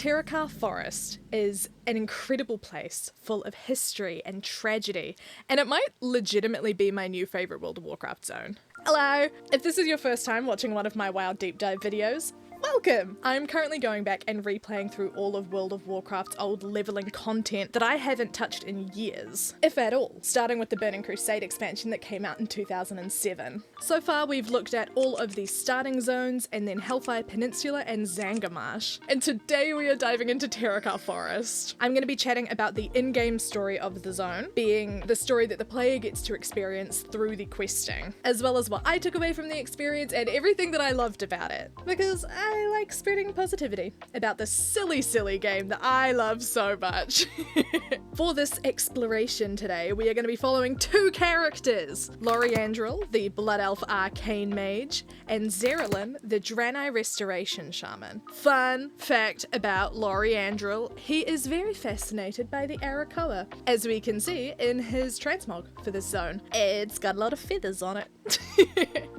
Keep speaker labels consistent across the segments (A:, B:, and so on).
A: Terokkar Forest is an incredible place full of history and tragedy, and it might legitimately be my new favourite World of Warcraft zone. Hello! If this is your first time watching one of my WoW deep dive videos, welcome! I'm currently going back and replaying through all of World of Warcraft's old leveling content that I haven't touched in years, if at all, starting with the Burning Crusade expansion that came out in 2007. So far we've looked at all of the starting zones and then Hellfire Peninsula and Zangarmarsh, and today we are diving into Terokkar Forest. I'm going to be chatting about the in-game story of the zone, being the story that the player gets to experience through the questing, as well as what I took away from the experience and everything that I loved about it, because I like spreading positivity about this silly game that I love so much. For this exploration today, we are going to be following two characters, Loriandril, the Blood Elf Arcane Mage, and Zerylin, the Draenei Restoration Shaman. Fun fact about Loriandril, he is very fascinated by the Arakkoa, as we can see in his transmog for this zone. It's got a lot of feathers on it.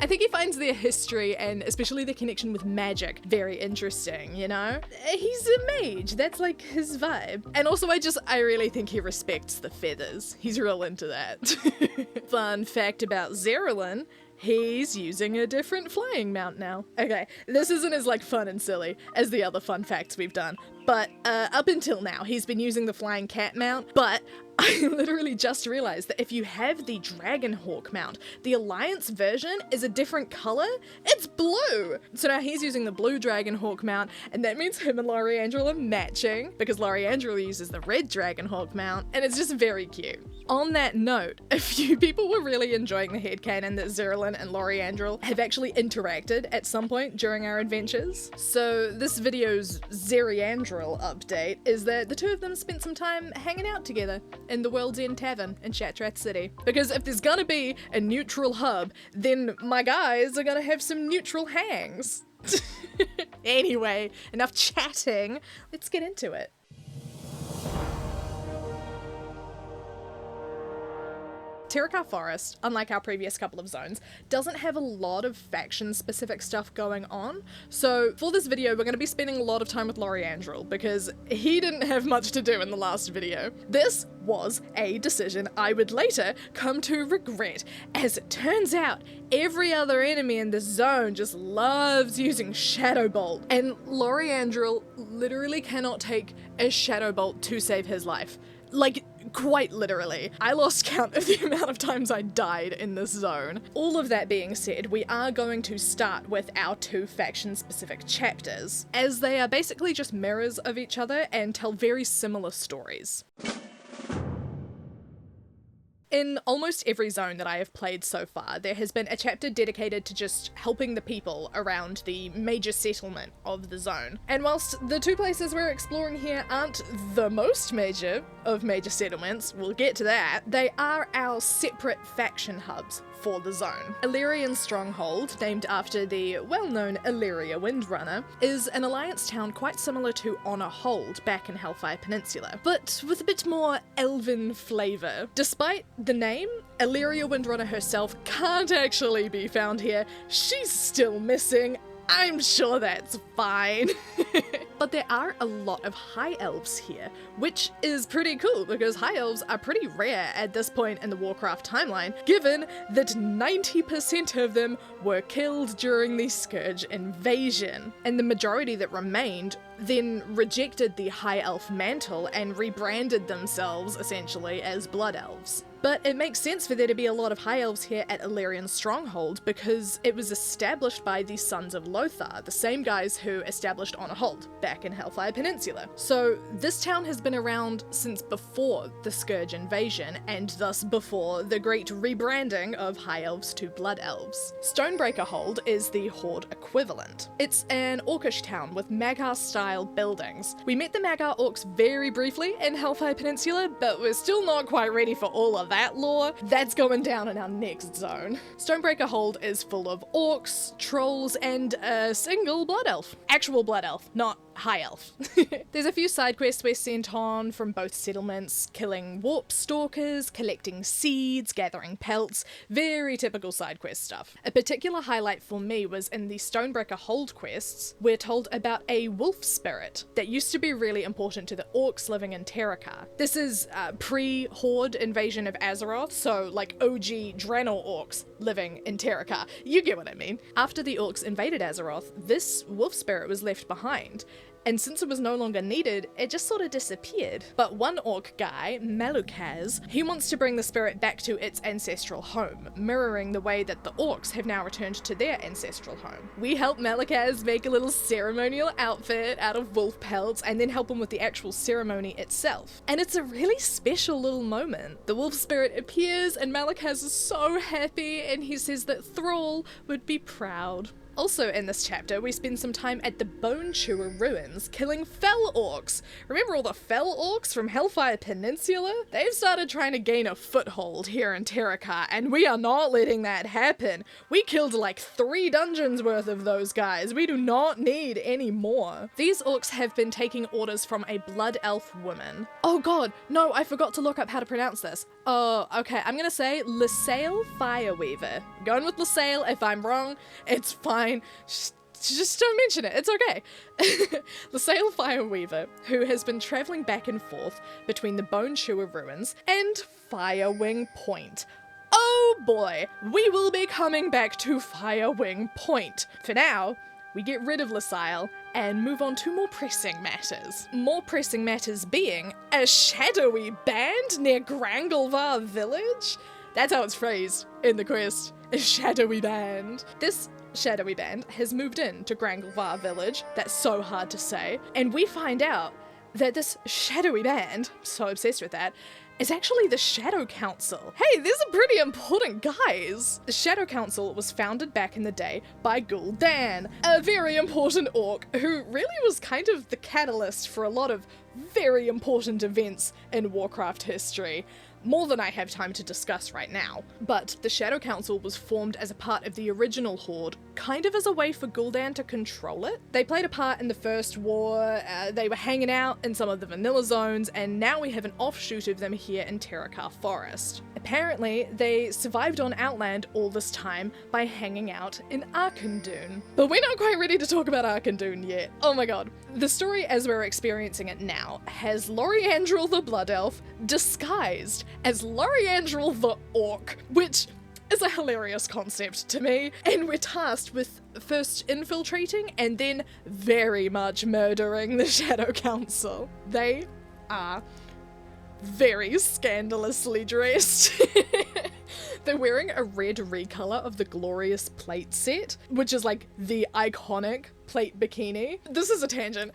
A: I think he finds their history and especially the connection with magic very interesting, you know? He's a mage, that's like his vibe. And also I really think he respects the feathers. He's real into that. Fun fact about Zerylin, he's using a different flying mount now. Okay, this isn't as like fun and silly as the other fun facts we've done, but up until now he's been using the flying cat mount, but I literally just realized that if you have the Dragonhawk mount, the Alliance version is a different color. It's blue! So now he's using the blue Dragonhawk mount, and that means him and Loriandril are matching, because Loriandril uses the red Dragonhawk mount, and it's just very cute. On that note, a few people were really enjoying the headcanon that Zerylin and Loriandril have actually interacted at some point during our adventures. So this video's Zeriandril update is that the two of them spent some time hanging out together in the World's End Tavern in Shattrath City. Because if there's gonna be a neutral hub, then my guys are gonna have some neutral hangs. Anyway, enough chatting, let's get into it. Terokkar Forest, unlike our previous couple of zones, doesn't have a lot of faction-specific stuff going on, so for this video we're going to be spending a lot of time with Loriandril, because he didn't have much to do in the last video. This was a decision I would later come to regret, as it turns out every other enemy in this zone just loves using Shadow Bolt, and Loriandril literally cannot take a Shadow Bolt to save his life. Like, quite literally. I lost count of the amount of times I died in this zone. All of that being said, we are going to start with our two faction-specific chapters, as they are basically just mirrors of each other and tell very similar stories. In almost every zone that I have played so far, there has been a chapter dedicated to just helping the people around the major settlement of the zone. And whilst the two places we're exploring here aren't the most major of major settlements, we'll get to that, they are our separate faction hubs for the zone. Illyrian Stronghold, named after the well-known Illyria Windrunner, is an alliance town quite similar to Honor Hold back in Hellfire Peninsula, but with a bit more elven flavour. Despite the name, Illyria Windrunner herself can't actually be found here. She's still missing. I'm sure that's fine. But there are a lot of high elves here, which is pretty cool because high elves are pretty rare at this point in the Warcraft timeline, given that 90% of them were killed during the Scourge invasion, and the majority that remained then rejected the high elf mantle and rebranded themselves essentially as blood elves. But it makes sense for there to be a lot of high elves here at Illyrian Stronghold because it was established by the Sons of Lothar, the same guys who established Honor Hold back in Hellfire Peninsula. So this town has been around since before the Scourge invasion, and thus before the great rebranding of high elves to blood elves. Stonebreaker Hold is the Horde equivalent. It's an orcish town with Mag'har-style buildings. We met the Mag'har orcs very briefly in Hellfire Peninsula, but we're still not quite ready for all of that lore. That's going down in our next zone. Stonebreaker Hold is full of orcs, trolls, and a single blood elf. Actual blood elf, not high elf. There's a few side quests we're sent on from both settlements, killing warp stalkers, collecting seeds, gathering pelts, very typical side quest stuff. A particular highlight for me was in the Stonebreaker Hold quests, we're told about a wolf spirit that used to be really important to the orcs living in Terokkar. This is pre-Horde invasion of Azeroth, so like OG Draenor orcs living in Terokkar. You get what I mean. After the orcs invaded Azeroth, this wolf spirit was left behind, and since it was no longer needed, it just sort of disappeared. But one orc guy, Malukaz, he wants to bring the spirit back to its ancestral home, mirroring the way that the orcs have now returned to their ancestral home. We help Malukaz make a little ceremonial outfit out of wolf pelts and then help him with the actual ceremony itself. And it's a really special little moment. The wolf spirit appears and Malukaz is so happy, and he says that Thrall would be proud. Also in this chapter, we spend some time at the Bone Chewer ruins, killing fell orcs. Remember all the fell orcs from Hellfire Peninsula? They've started trying to gain a foothold here in Terokkar, and we are not letting that happen. We killed like 3 dungeons worth of those guys. We do not need any more. These orcs have been taking orders from a blood elf woman. Oh god, no, I forgot to look up how to pronounce this. Oh, okay, I'm gonna say Lysail Fireweaver. Going with Lysail. If I'm wrong, it's fine. Just don't mention it, it's okay. Lysail Fireweaver, who has been travelling back and forth between the Bone Chewer ruins and Firewing Point. Oh boy, we will be coming back to Firewing Point. For now, we get rid of Lysail and move on to more pressing matters. More pressing matters being a shadowy band near Grangelvar village? That's how it's phrased in the quest, a shadowy band. This shadowy band has moved in to Grangelvar village, that's so hard to say, and we find out that this shadowy band, I'm so obsessed with that, is actually the Shadow Council. Hey, these are pretty important guys. The Shadow Council was founded back in the day by Gul'dan, a very important orc who really was kind of the catalyst for a lot of very important events in Warcraft history. More than I have time to discuss right now. But the Shadow Council was formed as a part of the original Horde, kind of as a way for Gul'dan to control it. They played a part in the First War, they were hanging out in some of the vanilla zones, and now we have an offshoot of them here in Terokkar Forest. Apparently, they survived on Outland all this time by hanging out in Auchindoun. But we're not quite ready to talk about Auchindoun yet. Oh my god. The story as we're experiencing it now has Loriandril the Blood Elf disguised as Loriandril the Orc, which is a hilarious concept to me, and we're tasked with first infiltrating and then very much murdering the Shadow Council. They are very scandalously dressed. They're wearing a red recolor of the Glorious Plate set, which is like the iconic plate bikini. This is a tangent.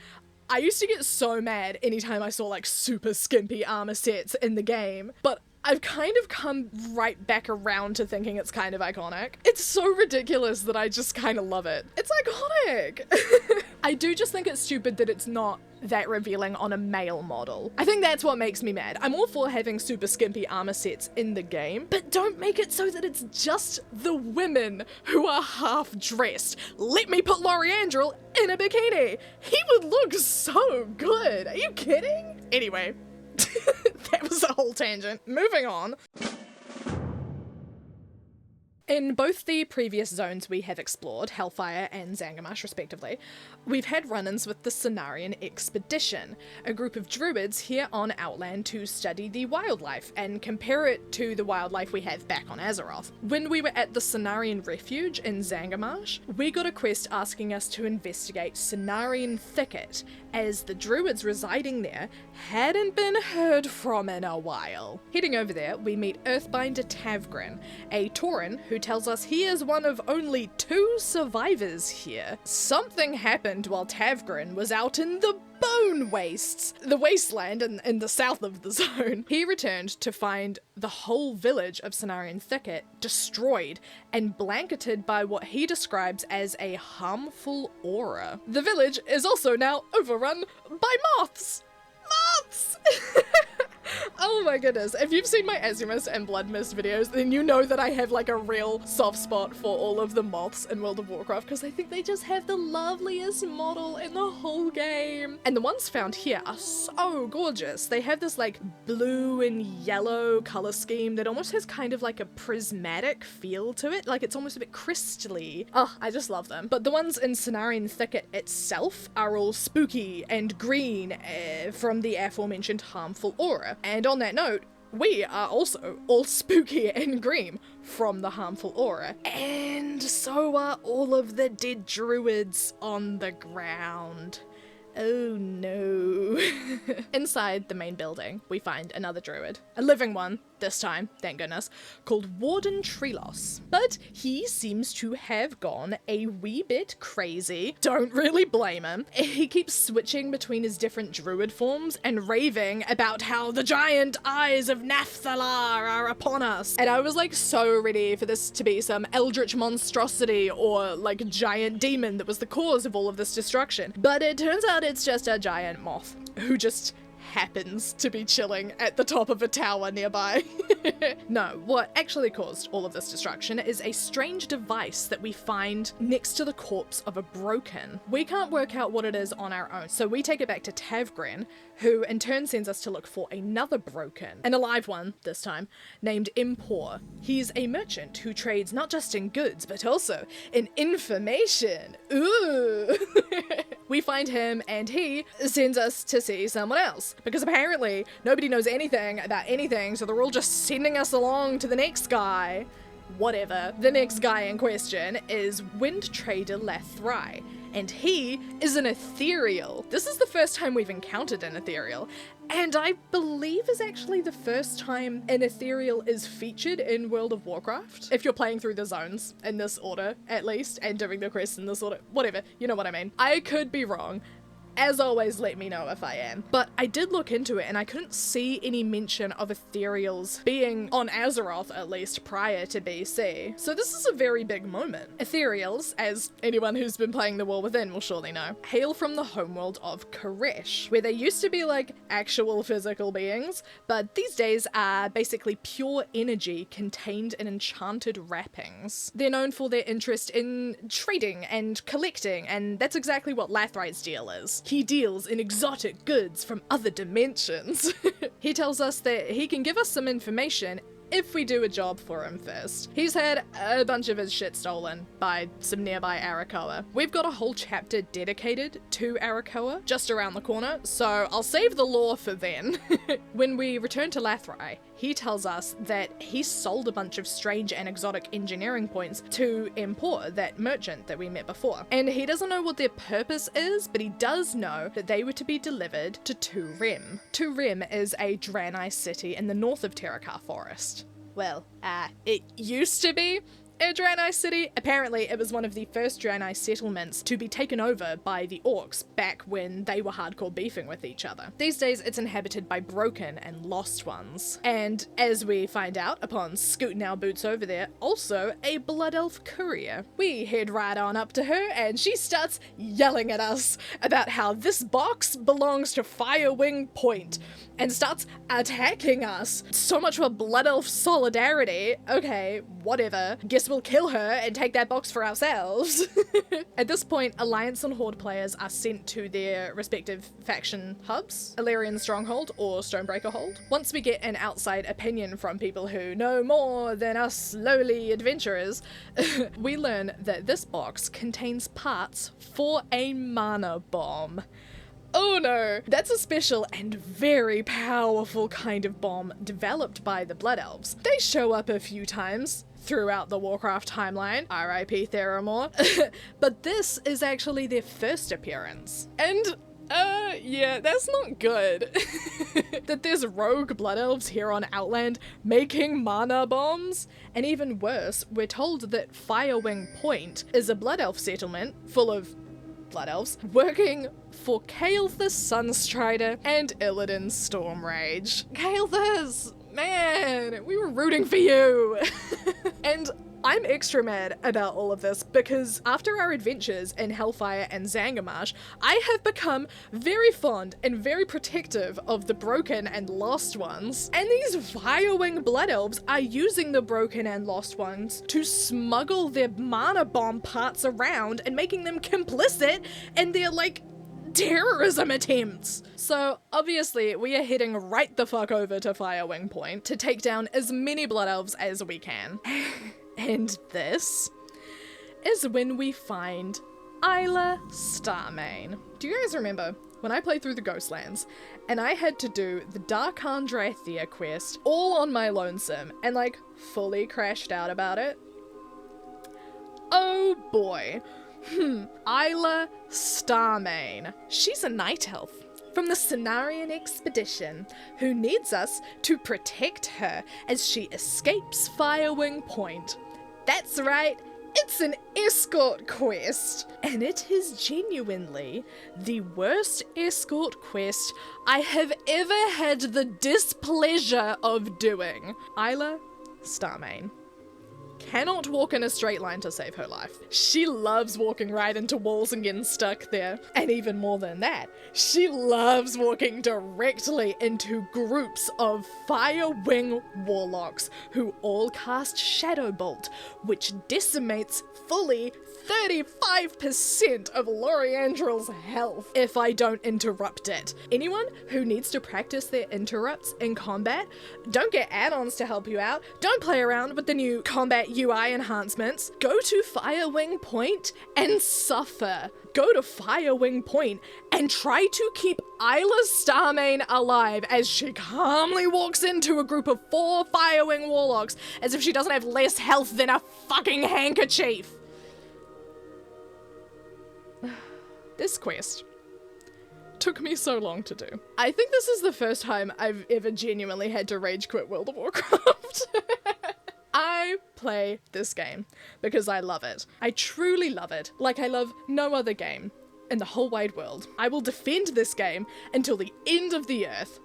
A: I used to get so mad anytime I saw like super skimpy armor sets in the game, but I've kind of come right back around to thinking it's kind of iconic. It's so ridiculous that I just kind of love it. It's iconic! I do just think it's stupid that it's not that revealing on a male model. I think that's what makes me mad. I'm all for having super skimpy armor sets in the game, but don't make it so that it's just the women who are half dressed. Let me put Loriandril in a bikini. He would look so good. Are you kidding? Anyway, that was a whole tangent. Moving on. In both the previous zones we have explored, Hellfire and Zangarmarsh respectively, we've had run-ins with the Cenarion Expedition, a group of druids here on Outland to study the wildlife and compare it to the wildlife we have back on Azeroth. When we were at the Cenarion Refuge in Zangarmarsh, we got a quest asking us to investigate Cenarion Thicket, as the druids residing there hadn't been heard from in a while. Heading over there, we meet Earthbinder Tavgrin, a Tauren who tells us he is one of only 2 survivors here. Something happened while Tavgrin was out in the Bone Wastes, the wasteland in the south of the zone. He returned to find the whole village of Cenarion Thicket destroyed and blanketed by what he describes as a harmful aura. The village is also now overrun by moths. Moths! Oh my goodness. If you've seen my Azimuth and Blood Mist videos, then you know that I have like a real soft spot for all of the moths in World of Warcraft because I think they just have the loveliest model in the whole game. And the ones found here are so gorgeous. They have this like blue and yellow color scheme that almost has kind of like a prismatic feel to it. Like it's almost a bit crystally. Oh, I just love them. But the ones in Cenarion Thicket itself are all spooky and green from the aforementioned harmful aura. And on that note, we are also all spooky and green from the harmful aura. And so are all of the dead druids on the ground. Oh no. Inside the main building, we find another druid. A living one, this time, thank goodness, called Warden Treeloss. But he seems to have gone a wee bit crazy. Don't really blame him. He keeps switching between his different druid forms and raving about how the giant eyes of Naphthalar are upon us. And I was like so ready for this to be some eldritch monstrosity or like giant demon that was the cause of all of this destruction. But it turns out it's just a giant moth who just happens to be chilling at the top of a tower nearby. No, what actually caused all of this destruction is a strange device that we find next to the corpse of a broken. We can't work out what it is on our own, so we take it back to Tavgren, who in turn sends us to look for another broken, an alive one this time, named Impor. He's a merchant who trades not just in goods, but also in information. Ooh! We find him and he sends us to see someone else, because apparently nobody knows anything about anything, so they're all just sending us along to the next guy. Whatever. The next guy in question is Wind Trader Lathrai, and he is an ethereal. This is the first time we've encountered an ethereal, and I believe is actually the first time an ethereal is featured in World of Warcraft. If you're playing through the zones in this order, at least, and doing the quests in this order, whatever, you know what I mean. I could be wrong. As always, let me know if I am. But I did look into it and I couldn't see any mention of ethereals being on Azeroth, at least prior to BC. So this is a very big moment. Ethereals, as anyone who's been playing The War Within will surely know, hail from the homeworld of Koresh, where they used to be like actual physical beings, but these days are basically pure energy contained in enchanted wrappings. They're known for their interest in trading and collecting, and that's exactly what Lathrai's deal is. He deals in exotic goods from other dimensions. He tells us that he can give us some information if we do a job for him first. He's had a bunch of his shit stolen by some nearby Arakkoa. We've got a whole chapter dedicated to Arakkoa just around the corner, so I'll save the lore for then. When we return to Lathrai, he tells us that he sold a bunch of strange and exotic engineering points to Impor, that merchant that we met before. And he doesn't know what their purpose is, but he does know that they were to be delivered to Turem. Turem is a Draenei city in the north of Terokkar Forest. Well, it used to be a Draenei city. Apparently it was one of the first Draenei settlements to be taken over by the orcs back when they were hardcore beefing with each other. These days it's inhabited by broken and lost ones. And as we find out upon scooting our boots over there, also a blood elf courier. We head right on up to her and she starts yelling at us about how this box belongs to Firewing Point and starts attacking us. So much for blood elf solidarity. Okay, whatever. Guess we'll kill her and take that box for ourselves. At this point, Alliance and Horde players are sent to their respective faction hubs, Illyrian Stronghold or Stonebreaker Hold. Once we get an outside opinion from people who know more than us lowly adventurers, we learn that this box contains parts for a mana bomb. Oh no, that's a special and very powerful kind of bomb developed by the Blood Elves. They show up a few times throughout the Warcraft timeline, RIP Theramore, but this is actually their first appearance. And yeah, that's not good. That there's rogue blood elves here on Outland making mana bombs. And even worse, we're told that Firewing Point is a blood elf settlement full of blood elves working for Kael'thas Sunstrider and Illidan Stormrage. Kael'thas! Man, we were rooting for you! And I'm extra mad about all of this because after our adventures in Hellfire and Zangarmarsh, I have become very fond and very protective of the Broken and Lost Ones. And these Firewing Blood Elves are using the Broken and Lost Ones to smuggle their mana bomb parts around and making them complicit in their, like, terrorism attempts. So obviously we are heading right the fuck over to Firewing Point to take down as many Blood Elves as we can. And this is when we find Isla Starmane. Do you guys remember when I played through the Ghostlands and I had to do the Dark Andrathia quest all on my lonesome and like fully crashed out about it? Oh boy. Isla Starmane. She's a night elf from the Cenarion expedition who needs us to protect her as she escapes Firewing Point. That's right, it's an escort quest, and it is genuinely the worst escort quest I have ever had the displeasure of doing. Isla Starmane cannot walk in a straight line to save her life. She loves walking right into walls and getting stuck there. And even more than that, she loves walking directly into groups of Firewing warlocks who all cast Shadow Bolt, which decimates fully 35% of Loriandrel's health if I don't interrupt it. Anyone who needs to practice their interrupts in combat, don't get add-ons to help you out, don't play around with the new combat UI enhancements, go to Firewing Point and suffer. Go to Firewing Point and try to keep Isla Starmane alive as she calmly walks into a group of 4 Firewing warlocks as if she doesn't have less health than a fucking handkerchief. This quest took me so long to do. I think this is the first time I've ever genuinely had to rage quit World of Warcraft. I play this game because I love it. I truly love it, like I love no other game in the whole wide world. I will defend this game until the end of the earth.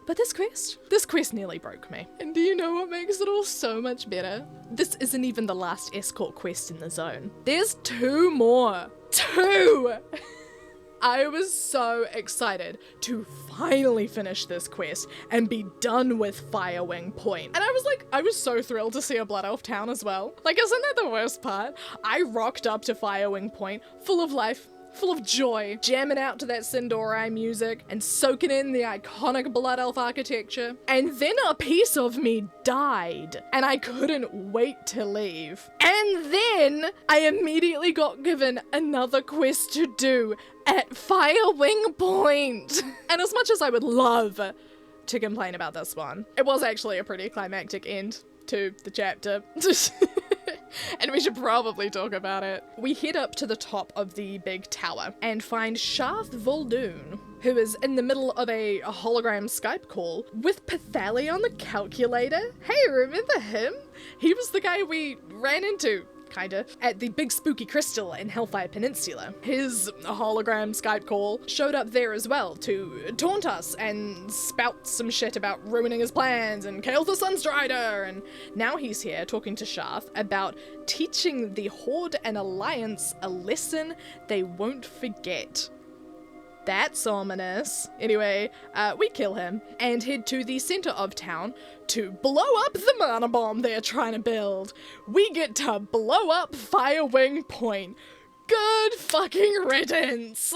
A: But this quest nearly broke me. And do you know what makes it all so much better? This isn't even the last escort quest in the zone. There's 2 more. 2! I was so excited to finally finish this quest and be done with Firewing Point. And I was so thrilled to see a Blood Elf town as well. Like, isn't that the worst part? I rocked up to Firewing Point full of life, full of joy, jamming out to that Sindori music and soaking in the iconic Blood Elf architecture. And then a piece of me died and I couldn't wait to leave. And then I immediately got given another quest to do at Firewing Point. And as much as I would love to complain about this one, it was actually a pretty climactic end to the chapter. And we should probably talk about it. We head up to the top of the big tower and find Shattrath Voldoon, who is in the middle of a hologram Skype call with Pathali on the calculator. Hey, remember him? He was the guy we ran into, kinda, at the big spooky crystal in Hellfire Peninsula. His hologram Skype call showed up there as well to taunt us and spout some shit about ruining his plans and Kael the Sunstrider, and now he's here talking to Shattrath about teaching the Horde and Alliance a lesson they won't forget. That's ominous. Anyway, we kill him and head to the center of town to blow up the mana bomb they're trying to build. We get to blow up Firewing Point. Good fucking riddance.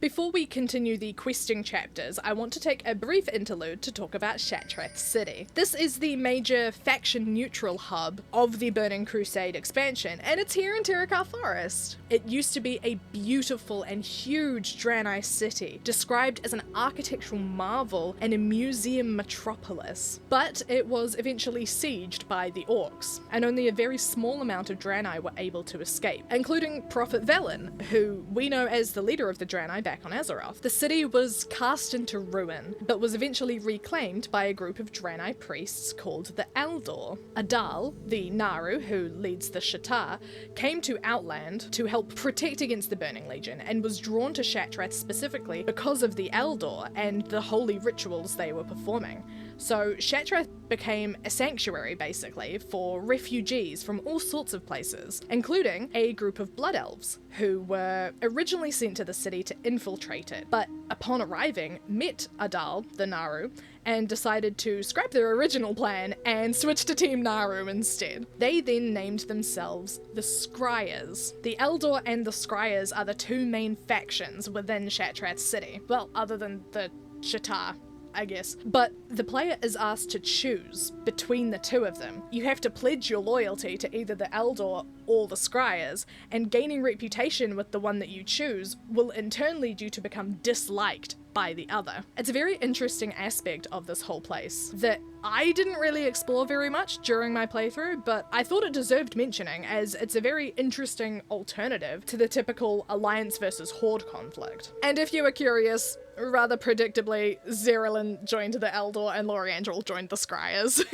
A: Before we continue the questing chapters, I want to take a brief interlude to talk about Shattrath City. This is the major faction-neutral hub of the Burning Crusade expansion, and it's here in Terokkar Forest. It used to be a beautiful and huge Draenei city, described as an architectural marvel and a museum metropolis. But it was eventually sieged by the Orcs, and only a very small amount of Draenei were able to escape, including Prophet Velen, who we know as the leader of the Draenei back back on Azeroth. The city was cast into ruin, but was eventually reclaimed by a group of Draenei priests called the Eldor. Adal, the Naru who leads the Sha'tari, came to Outland to help protect against the Burning Legion and was drawn to Shattrath specifically because of the Eldor and the holy rituals they were performing. So Shattrath became a sanctuary, basically, for refugees from all sorts of places, including a group of Blood Elves, who were originally sent to the city to infiltrate it, but upon arriving, met Adal, the Naru, and decided to scrap their original plan and switch to Team Naru instead. They then named themselves the Scryers. The Eldor and the Scryers are the two main factions within Shattrath City. Well, other than the Sha'tari, I guess. But the player is asked to choose between the two of them. You have to pledge your loyalty to either the Eldor or the Scryers, and gaining reputation with the one that you choose will in turn lead you to become disliked by the other. It's a very interesting aspect of this whole place that I didn't really explore very much during my playthrough, but I thought it deserved mentioning as it's a very interesting alternative to the typical Alliance versus Horde conflict. And if you were curious, rather predictably, Zerylin joined the Eldor and Loriandril joined the Scryers.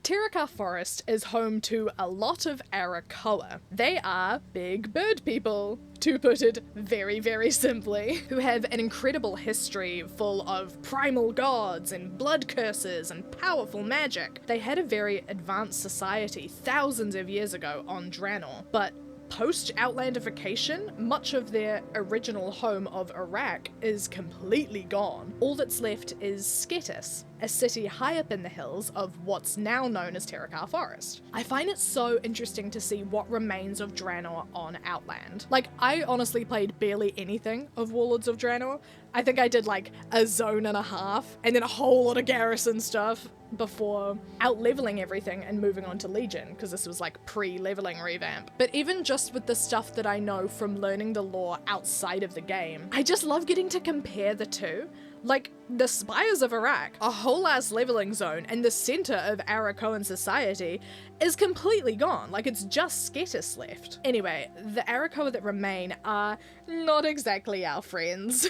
A: Terokkar Forest is home to a lot of Arakkoa. They are big bird people, to put it very, very simply, who have an incredible history full of primal gods and blood curses and powerful magic. They had a very advanced society thousands of years ago on Draenor, but post-Outlandification, much of their original home of Iraq is completely gone. All that's left is Sketis, a city high up in the hills of what's now known as Terokkar Forest. I find it so interesting to see what remains of Draenor on Outland. Like, I honestly played barely anything of Warlords of Draenor. I think I did like a zone and a half, and then a whole lot of garrison stuff before out-leveling everything and moving on to Legion, because this was like pre-leveling revamp. But even just with the stuff that I know from learning the lore outside of the game, I just love getting to compare the two. Like, the Spires of Iraq, a whole ass leveling zone, and the center of Arakkoan society is completely gone. Like, it's just Sketis left. Anyway, the Arakkoa that remain are not exactly our friends.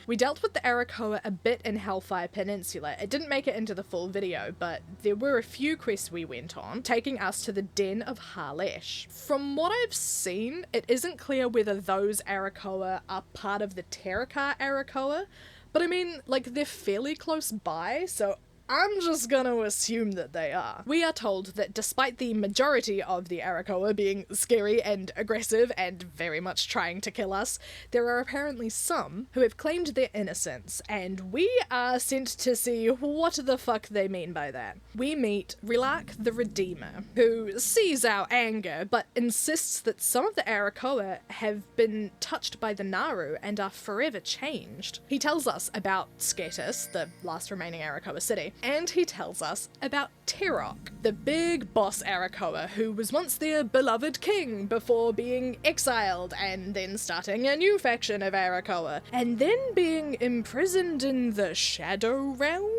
A: We dealt with the Arakkoa a bit in Hellfire Peninsula. It didn't make it into the full video, but there were a few quests we went on, taking us to the Den of Harlesh. From what I've seen, it isn't clear whether those Arakkoa are part of the Terokkar Arakkoa, but I mean, like, they're fairly close by, so I'm just gonna assume that they are. We are told that despite the majority of the Arakkoa being scary and aggressive and very much trying to kill us, there are apparently some who have claimed their innocence, and we are sent to see what the fuck they mean by that. We meet Rilak the Redeemer, who sees our anger, but insists that some of the Arakkoa have been touched by the Naru and are forever changed. He tells us about Sketis, the last remaining Arakkoa city, and he tells us about Terokkar, the big boss Arakkoa who was once their beloved king before being exiled and then starting a new faction of Arakkoa and then being imprisoned in the Shadow Realm?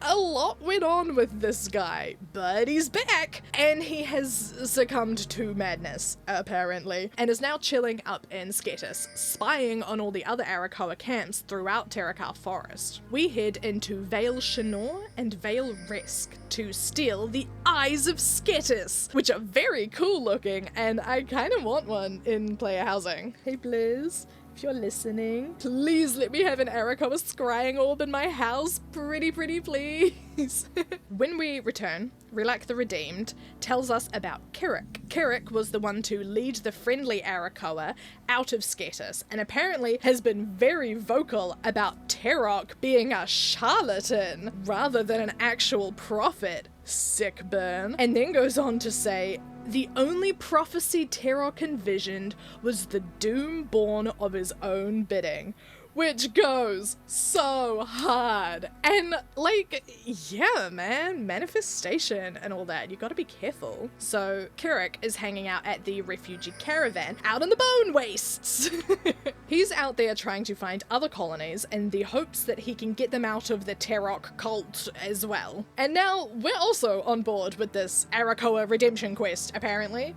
A: A lot went on with this guy, but he's back, and he has succumbed to madness, apparently, and is now chilling up in Sketis, spying on all the other Arakkoa camps throughout Terokkar Forest. We head into Vale Shanor and Vale Resk to steal the Eyes of Sketis, which are very cool looking, and I kind of want one in player housing. Hey Blizz, if you're listening, please let me have an Arakkoa scrying orb in my house, pretty please. When we return, Rilak the Redeemed tells us about Kirik. Kirik was the one to lead the friendly Arakkoa out of Sketis, and apparently has been very vocal about Terokkar being a charlatan rather than an actual prophet. Sick burn. And then goes on to say, the only prophecy Terokkar envisioned was the doom born of his own bidding. Which goes so hard. And like, yeah, man, manifestation and all that, you gotta be careful. So Kirik is hanging out at the refugee caravan out in the bone wastes. He's out there trying to find other colonies in the hopes that he can get them out of the Terokkar cult as well. And now we're also on board with this Arakkoa redemption quest, apparently.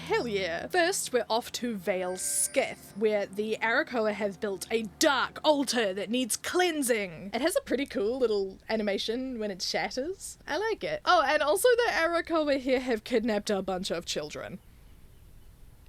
A: hell yeah. First, we're off to Vale Skith, where the Arakkoa have built a dark altar that needs cleansing. It has a pretty cool little animation when it shatters. I like it. Oh, and also the Arakkoa here have kidnapped a bunch of children.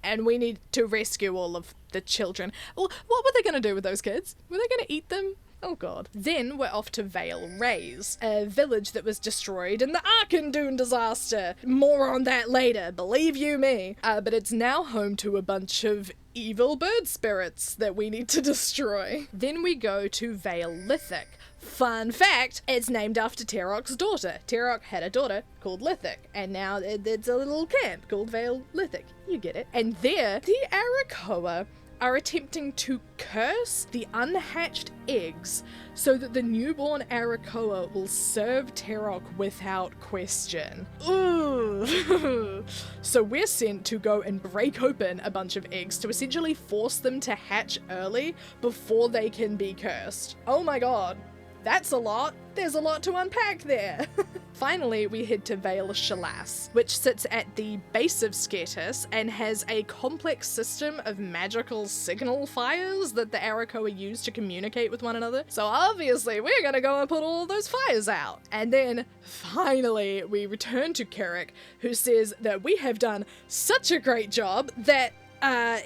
A: And we need to rescue all of the children. Well, what were they going to do with those kids? Were they going to eat them? Oh god. Then we're off to Vale Raise, a village that was destroyed in the Auchindoun disaster. More on that later, believe you me. But it's now home to a bunch of evil bird spirits that we need to destroy. Then we go to Vale Lithic. Fun fact, it's named after Terokk's daughter. Terokk had a daughter called Lithic, and now it's a little camp called Vale Lithic. You get it. And there, the Arakkoa are attempting to curse the unhatched eggs so that the newborn Arakkoa will serve Terokk without question. Ooh. So we're sent to go and break open a bunch of eggs to essentially force them to hatch early before they can be cursed. Oh my god. That's a lot. There's a lot to unpack there. Finally, we head to Vale Shalas, which sits at the base of Sketis and has a complex system of magical signal fires that the Arakkoa use to communicate with one another. So obviously, we're gonna go and put all those fires out. And then, finally, we return to Kirik, who says that we have done such a great job that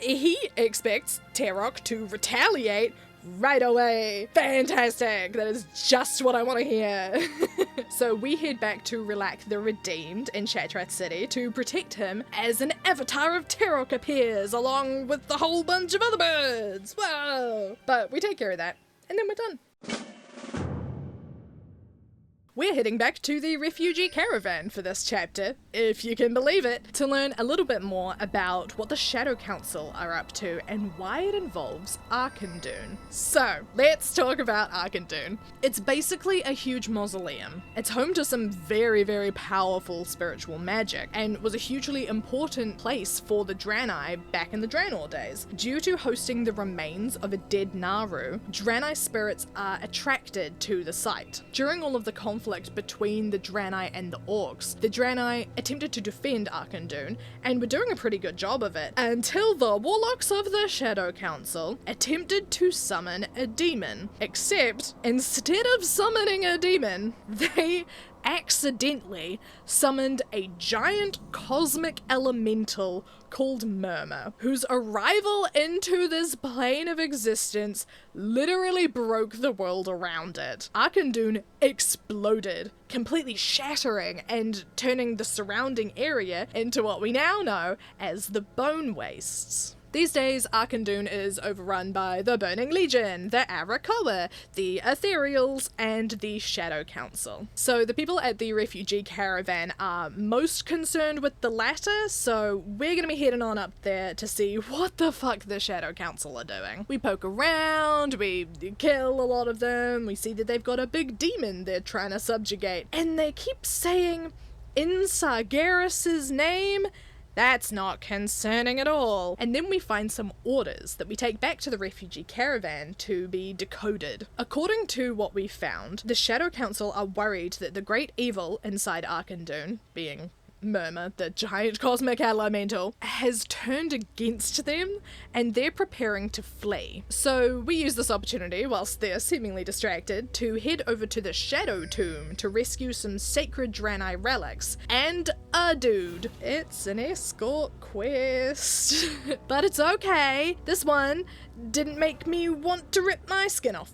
A: he expects Terokk to retaliate right away. Fantastic! That is just what I want to hear. So we head back to Relak the Redeemed in Shattrath City to protect him as an avatar of Terokk appears along with the whole bunch of other birds. Whoa! But we take care of that, and then we're done. We're heading back to the refugee caravan for this chapter, if you can believe it, to learn a little bit more about what the Shadow Council are up to and why it involves Auchindoun. So, let's talk about Auchindoun. It's basically a huge mausoleum. It's home to some very, very powerful spiritual magic, and was a hugely important place for the Draenei back in the Draenor days. Due to hosting the remains of a dead Naru, Draenei spirits are attracted to the site. During all of the conflict between the Draenei and the Orcs, the Draenei attempted to defend Auchindoun, and were doing a pretty good job of it, until the warlocks of the Shadow Council attempted to summon a demon. Except, instead of summoning a demon, they accidentally summoned a giant cosmic elemental called Murmur, whose arrival into this plane of existence literally broke the world around it. Auchindoun exploded, completely shattering and turning the surrounding area into what we now know as the Bone Wastes. These days, Auchindoun is overrun by the Burning Legion, the Arakkoa, the Ethereals, and the Shadow Council. So the people at the refugee caravan are most concerned with the latter, so we're gonna be heading on up there to see what the fuck the Shadow Council are doing. We poke around, we kill a lot of them, we see that they've got a big demon they're trying to subjugate, and they keep saying, in Sargeras's name, that's not concerning at all. And then we find some orders that we take back to the refugee caravan to be decoded. According to what we found, the Shadow Council are worried that the great evil inside Auchindoun, being Murmur, the giant cosmic elemental, has turned against them, and they're preparing to flee. So we use this opportunity, whilst they're seemingly distracted, to head over to the Shadow Tomb to rescue some sacred Draenei relics, and a dude. It's an escort quest. But it's okay, this one didn't make me want to rip my skin off.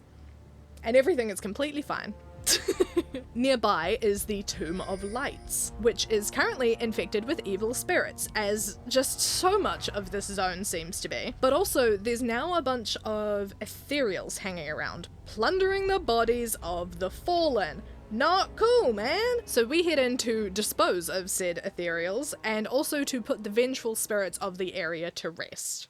A: And everything is completely fine. Nearby is the Tomb of Lights, which is currently infected with evil spirits, as just so much of this zone seems to be. But also, there's now a bunch of ethereals hanging around, plundering the bodies of the fallen. Not cool, man! So we head in to dispose of said ethereals, and also to put the vengeful spirits of the area to rest.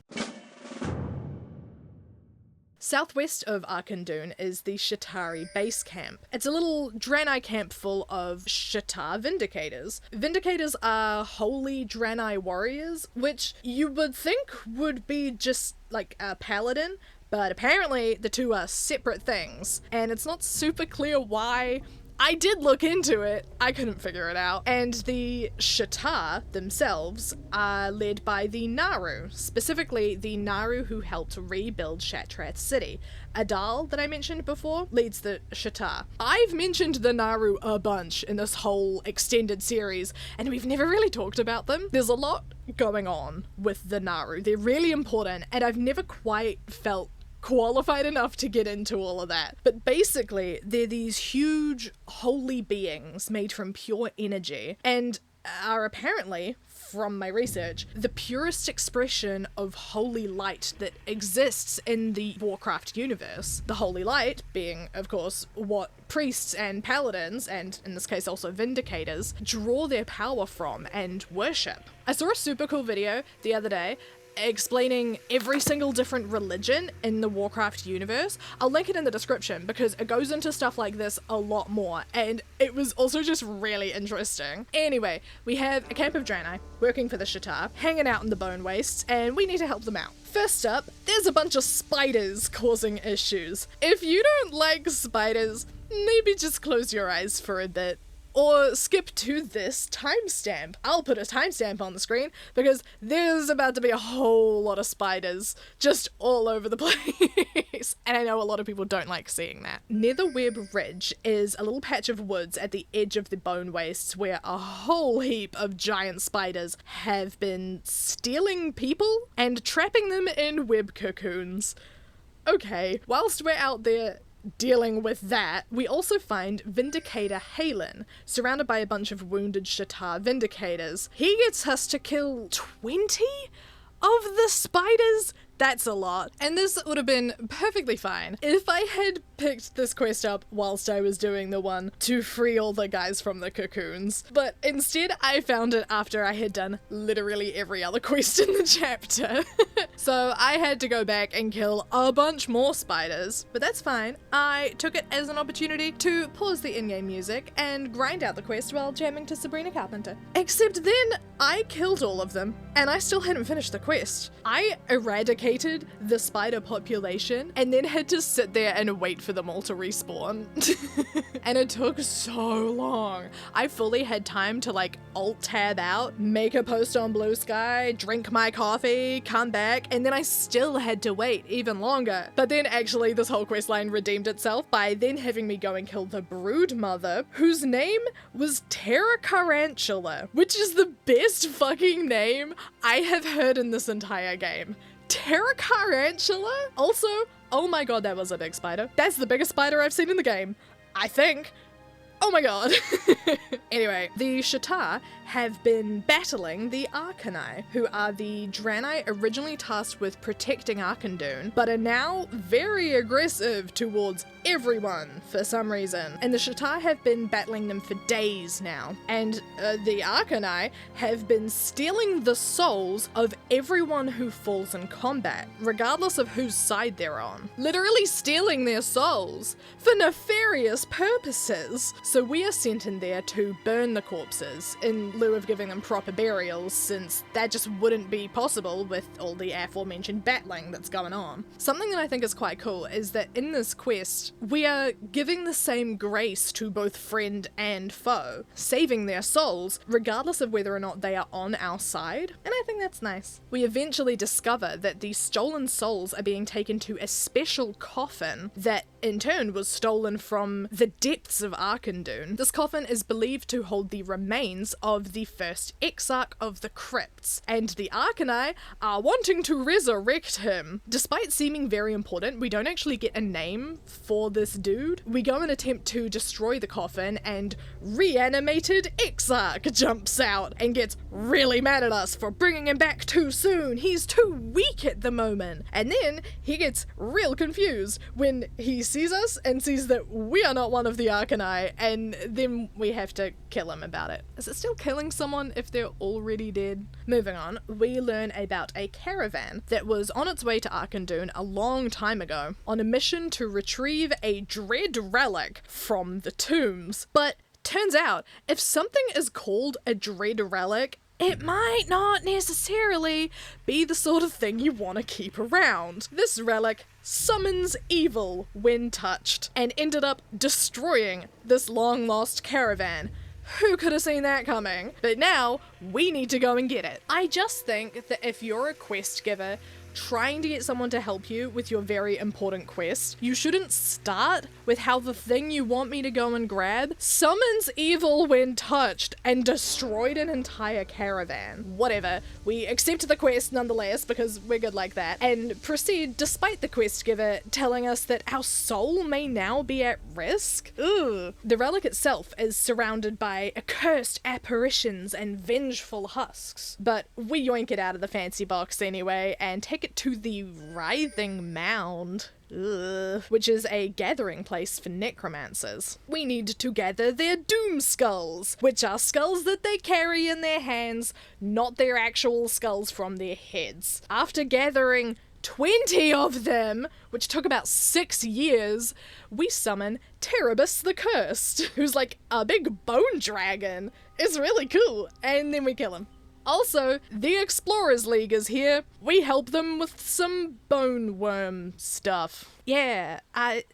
A: Southwest of Auchindoun is the Sha'tari base camp. It's a little Draenei camp full of Sha'tar Vindicators. Vindicators are holy Draenei warriors, which you would think would be just like a paladin, but apparently the two are separate things, and it's not super clear why I did look into it, I couldn't figure it out. And the Sha'tari themselves are led by the Naru, specifically the Naru who helped rebuild Shattrath City. Adal, that I mentioned before, leads the Sha'tari. I've mentioned the Naru a bunch in this whole extended series, and we've never really talked about them. There's a lot going on with the Naru. They're really important, and I've never quite felt qualified enough to get into all of that. But basically, they're these huge holy beings made from pure energy, and are apparently, from my research, the purest expression of holy light that exists in the Warcraft universe. The holy light being, of course, what priests and paladins, and in this case also vindicators, draw their power from and worship. I saw a super cool video the other day explaining every single different religion in the Warcraft universe. I'll link it in the description because it goes into stuff like this a lot more, and it was also just really interesting. Anyway, we have a camp of Draenei working for the Sha'tari, hanging out in the Bone Wastes, and we need to help them out. First up, there's a bunch of spiders causing issues. If you don't like spiders, maybe just close your eyes for a bit. Or skip to this timestamp. I'll put a timestamp on the screen because there's about to be a whole lot of spiders just all over the place. And I know a lot of people don't like seeing that. Netherweb Ridge is a little patch of woods at the edge of the Bone Wastes where a whole heap of giant spiders have been stealing people and trapping them in web cocoons. Okay, whilst we're out there dealing with that, we also find Vindicator Halen, surrounded by a bunch of wounded Sha'tari Vindicators. He gets us to kill 20 of the spiders? That's a lot. And this would have been perfectly fine if I had picked this quest up whilst I was doing the one to free all the guys from the cocoons. But instead I found it after I had done literally every other quest in the chapter. So I had to go back and kill a bunch more spiders, but that's fine. I took it as an opportunity to pause the in-game music and grind out the quest while jamming to Sabrina Carpenter. Except then I killed all of them and I still hadn't finished the quest. I eradicated the spider population and then had to sit there and wait for them all to respawn. And it took so long. I fully had time to like alt tab out, make a post on Blue Sky, drink my coffee, come back, and then I still had to wait even longer. But then actually this whole quest line redeemed itself by then having me go and kill the brood mother, whose name was Terokkar, which is the best fucking name I have heard in this entire game. Terokkar? Also, oh my god, that was a big spider. That's the biggest spider I've seen in the game, I think. Oh my god. Anyway, the Sha'tari have been battling the Auchindoun, who are the Draenei originally tasked with protecting Auchindoun, but are now very aggressive towards everyone for some reason. And the Sha'tari have been battling them for days now. And the Auchindoun have been stealing the souls of everyone who falls in combat, regardless of whose side they're on. Literally stealing their souls for nefarious purposes. So we are sent in there to burn the corpses in lieu of giving them proper burials, since that just wouldn't be possible with all the aforementioned battling that's going on. Something that I think is quite cool is that in this quest, we are giving the same grace to both friend and foe, saving their souls, regardless of whether or not they are on our side, and I think that's nice. We eventually discover that the stolen souls are being taken to a special coffin that in turn was stolen from the depths of Auchindoun. This coffin is believed to hold the remains of the first Exarch of the Crypts, and the Auchindoun are wanting to resurrect him. Despite seeming very important, we don't actually get a name for this dude. We go and attempt to destroy the coffin, and reanimated Exarch jumps out and gets really mad at us for bringing him back too soon. He's too weak at the moment. And then he gets real confused when he sees us and sees that we are not one of the Auchindoun, and then we have to kill him about it. Is it still killing someone if they're already dead? Moving on, we learn about a caravan that was on its way to Auchindoun a long time ago on a mission to retrieve a dread relic from the tombs. But turns out, if something is called a dread relic, it might not necessarily be the sort of thing you want to keep around. This relic summons evil when touched and ended up destroying this long-lost caravan. Who could have seen that coming? But now, we need to go and get it. I just think that if you're a quest giver trying to get someone to help you with your very important quest, you shouldn't start with how the thing you want me to go and grab summons evil when touched and destroyed an entire caravan. Whatever, we accept the quest nonetheless because we're good like that, and proceed despite the quest giver telling us that our soul may now be at risk. Ugh. The relic itself is surrounded by accursed apparitions and vengeful husks, but we yoink it out of the fancy box anyway and take it to the Writhing Mound, which is a gathering place for necromancers. We need to gather their doom skulls, which are skulls that they carry in their hands, not their actual skulls from their heads. After gathering 20 of them, which took about 6 years, we summon Terokkar the Cursed, who's like a big bone dragon. It's really cool, and then we kill him. Also, the Explorers League is here. We help them with some bone worm stuff. Yeah, I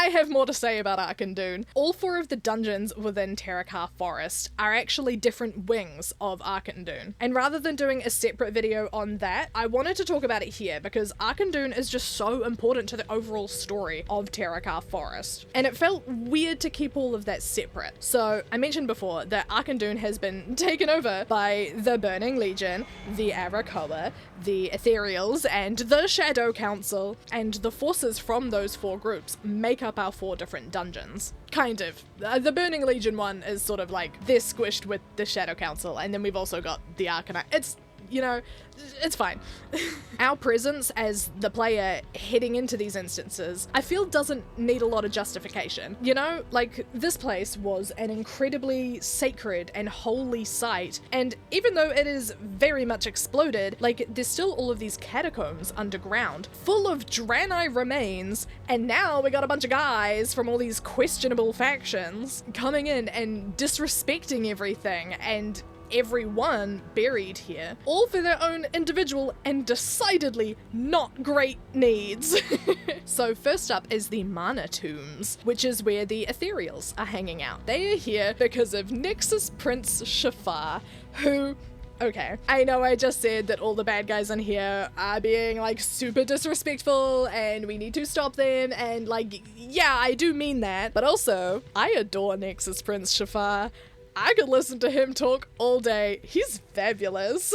A: have more to say about Auchindoun. All 4 of the dungeons within Terokkar Forest are actually different wings of Auchindoun. And rather than doing a separate video on that, I wanted to talk about it here because Auchindoun is just so important to the overall story of Terokkar Forest. And it felt weird to keep all of that separate. So I mentioned before that Auchindoun has been taken over by the Burning Legion, the Arakkoa, the Ethereals, and the Shadow Council. And the forces from those 4 groups make up our 4 different dungeons. Kind of. The Burning Legion one is sort of like, they're squished with the Shadow Council, and then we've also got the Arcanite. It's, you know, it's fine. Our presence as the player heading into these instances, I feel doesn't need a lot of justification. You know, like, this place was an incredibly sacred and holy site, and even though it is very much exploded, like, there's still all of these catacombs underground, full of Draenei remains, and now we got a bunch of guys from all these questionable factions coming in and disrespecting everything, and everyone buried here, all for their own individual and decidedly not great needs. So first up is the Mana Tombs, which is where the Ethereals are hanging out. They are here because of Nexus Prince Shafar, who, okay, I know I just said that all the bad guys in here are being like super disrespectful and we need to stop them, and like, yeah, I do mean that, but also I adore Nexus Prince Shafar. I could listen to him talk all day. He's fabulous.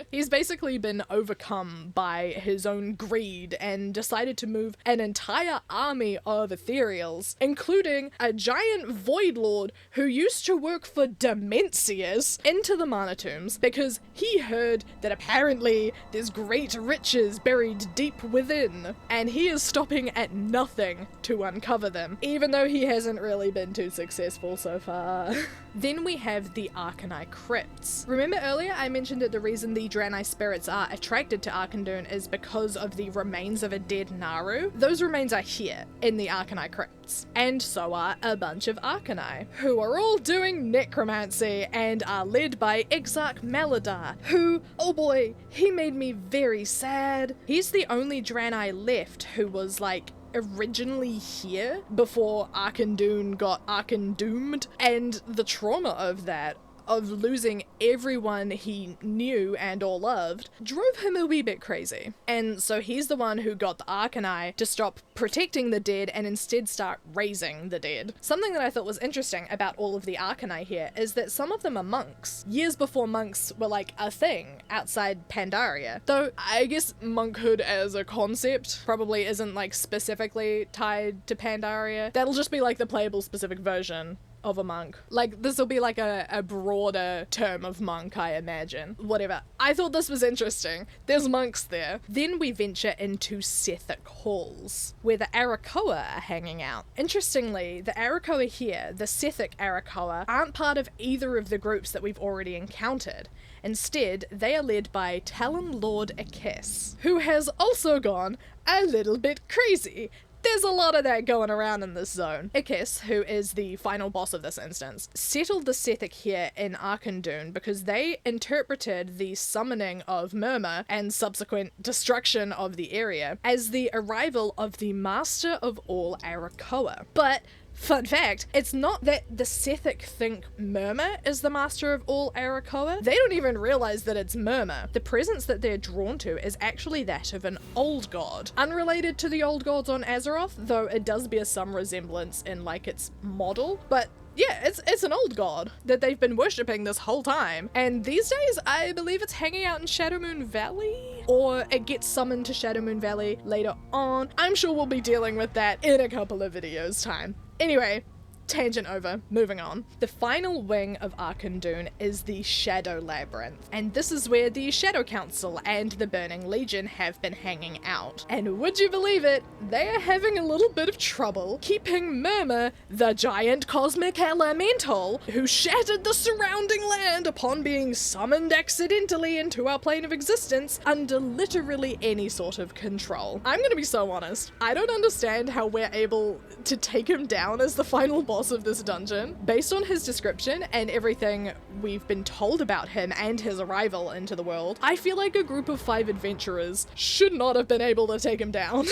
A: He's basically been overcome by his own greed and decided to move an entire army of Ethereals, including a giant Void Lord who used to work for Demencius, into the Mana Tombs because he heard that apparently there's great riches buried deep within, and he is stopping at nothing to uncover them, even though he hasn't really been too successful so far. Then we have the Arcanite Crypts. Remember earlier I mentioned that the reason the Draenei spirits are attracted to Auchindoun is because of the remains of a dead Naru? Those remains are here in the Arcanite Crypts. And so are a bunch of Arcanai, who are all doing necromancy and are led by Exarch Maladar, who, oh boy, he made me very sad. He's the only Draenei left who was like originally here before Auchindoun got Auchindoomed, and the trauma of that, of losing everyone he knew and or loved, drove him a wee bit crazy. And so he's the one who got the Arcanai to stop protecting the dead and instead start raising the dead. Something that I thought was interesting about all of the Arcanai here is that some of them are monks, years before monks were like a thing outside Pandaria. Though I guess monkhood as a concept probably isn't like specifically tied to Pandaria. That'll just be like the playable specific version of a monk. Like, this will be like a broader term of monk, I imagine. Whatever. I thought this was interesting. There's monks there. Then we venture into Sethic Halls, where the Arakkoa are hanging out. Interestingly, the Arakkoa here, the Sethic Arakkoa, aren't part of either of the groups that we've already encountered. Instead, they are led by Talon Lord Akess, who has also gone a little bit crazy. There's a lot of that going around in this zone. Ikis, who is the final boss of this instance, settled the Sethek here in Auchindoun because they interpreted the summoning of Murmur and subsequent destruction of the area as the arrival of the master of all Arakkoa. But fun fact, it's not that the Sethek think Murmur is the master of all Arakkoa. They don't even realize that it's Murmur. The presence that they're drawn to is actually that of an old god. Unrelated to the old gods on Azeroth, though it does bear some resemblance in like its model, but yeah, it's an old god that they've been worshipping this whole time. And these days, I believe it's hanging out in Shadowmoon Valley, or it gets summoned to Shadowmoon Valley later on. I'm sure we'll be dealing with that in a couple of videos' time. Anyway, tangent over, moving on. The final wing of Auchindoun is the Shadow Labyrinth, and this is where the Shadow Council and the Burning Legion have been hanging out. And would you believe it, they are having a little bit of trouble keeping Murmur, the giant cosmic elemental, who shattered the surrounding land upon being summoned accidentally into our plane of existence, under literally any sort of control. I'm gonna be so honest, I don't understand how we're able to take him down as the final boss of this dungeon. Based on his description and everything we've been told about him and his arrival into the world, I feel like a group of 5 adventurers should not have been able to take him down.